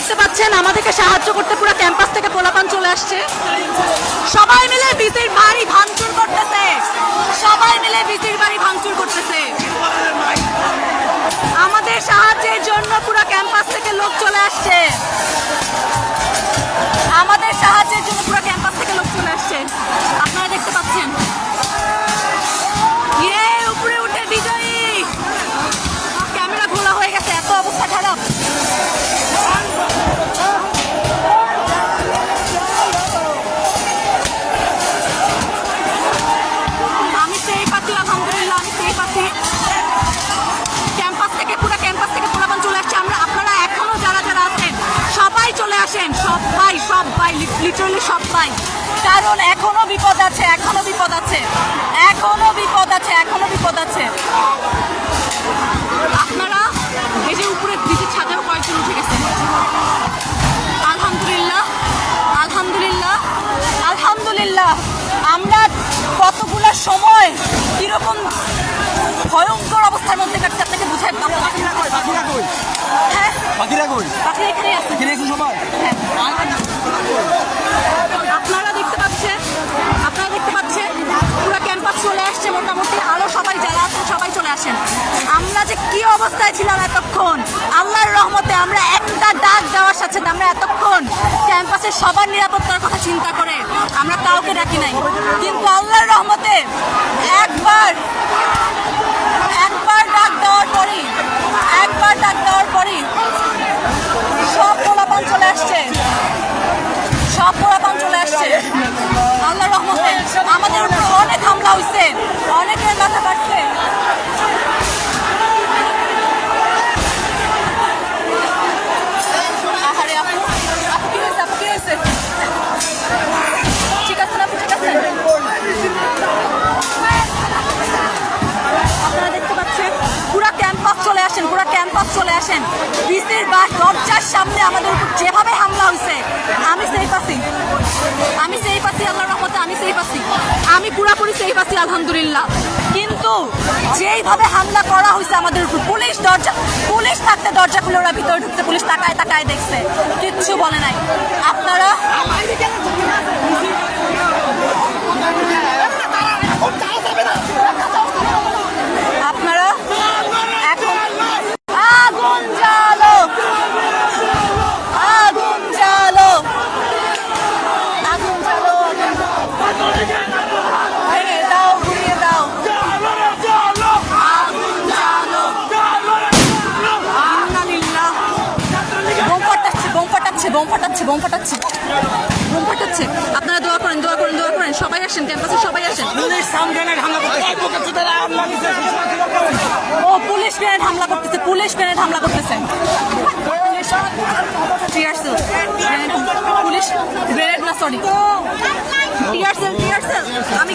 দেখতে পাচ্ছেন আমাদেরকে সাহায্য করতে পুরো ক্যাম্পাস থেকে পোলাপান চলে আসছে। সবাই মিলে বিসির বাড়ি ভাঙচুর করতেছে, সবাই মিলে বিসির বাড়ি ভাঙচুর করতেছে। আমাদের সাহায্যের জন্য পুরো ক্যাম্পাস থেকে লোক চলে আসছে, আমাদের সাহায্যের জন্য পুরো ক্যাম্পাস থেকে লোক চলে আসছে, আপনারা দেখতে পাচ্ছেন। উপরে উঠে বিজয়ী, ক্যামেরা খোলা হয়ে গেছে, এত অবস্থা খারাপ। আমি সেই পাচ্ছি, আলহামদুলিল্লাহ আমি সেই পাচ্ছি। ক্যাম্পাস থেকে পুরো ক্যাম্পাস থেকে পোলাপান চলে আসছে। আপনারা এখনো যারা যারা আছেন সবাই চলে আসেন, সবাই সবাই লিটারালি সবাই, কারণ এখনো বিপদ আছে, এখনো বিপদ আছে, এখনো বিপদ আছে, এখনো বিপদ আছে। আপনারা এই যে উপরে নিচে ছাদেও কয়েকজন উঠে গেছেন। আলহামদুলিল্লাহ আলহামদুলিল্লাহ আলহামদুলিল্লাহ। আমরা কতগুলো সময় কিরকম ভয়ঙ্কর অবস্থার মধ্যে কাটছে আপনাকে বুঝাই। হ্যাঁ বাকিরা এখানে আছে, আপনারা দেখতে পাচ্ছেন, আপনারা দেখতে পাচ্ছেন পুরো ক্যাম্পাস চলে আসছে মোটামুটি। আরো সবাই যারা আছেন সবাই চলে আসেন। আমরা যে কি অবস্থায় ছিলাম এতক্ষণ, আল্লাহর রহমতে আমরা একটা ডাক দেওয়ার সাথে আমরা এতক্ষণ ক্যাম্পাসের সবার নিরাপত্তার কথা চিন্তা করে আমরা কাউকে ডাকি নাই, কিন্তু আল্লাহর রহমতে একবার ডাক দেওয়ার পরই, একবার ডাক দেওয়ার পরই সব পোলাপান চলে আসছে, সব পোলাপান চলে আসছে। আল্লাহর রহমতে আমাদের উপর অনেক হামলা হয়েছে, অনেকের মাথা কাটছে। আহারে আপু, আপু কি হয়েছে, আপু কি হয়েছে? ঠিক আছে না, আপু ঠিক আছে? আপনারা দেখতে পাচ্ছেন পুরা ক্যাম্পাস চলে আসেন, পুরা ক্যাম্পাস চলে আসেন। বিসির বাস দরজার সামনে আমাদের উপর যেভাবে হামলা হয়েছে, আমি সেই পাচ্ছি, আমি সেই পাচ্ছি আল্লাহর রহমতে, আমি সেই পাচ্ছি, আমি পুরাপুরি সেই পাচ্ছি আলহামদুলিল্লাহ। কিন্তু যেইভাবে হামলা করা হয়েছে আমাদের উপর, পুলিশ থাকতে দরজা খুলে ওরা ভিতরে ঢুকতে, পুলিশ তাকায় তাকায় দেখছে, কিচ্ছু বলে নাই। আপনারা আপনারা এখন আগুন জ্বালো, আগুন জ্বালো, আগুন জ্বালো, ভেঙে দাও, ঘুরিয়ে দাও, আগুন জ্বালো। ইন্নালিল্লাহ। বোম ফাটাচ্ছে, বোম ফাটাচ্ছে, বোম ফাটাচ্ছে, বোম ফাটাচ্ছে, বোম ফাটাচ্ছে। আপনারা দোয়া করেন, দোয়া করেন, দোয়া করেন। সবাই আসেন, ক্যাম্পাসে সবাই আসেন। ও পুলিশ গ্রেনেড হামলা করতেছে, পুলিশ গ্রেনেড হামলা করতেছে, পুলিশ গ্রেনেড না, sorry tear shell, tear shell. আমি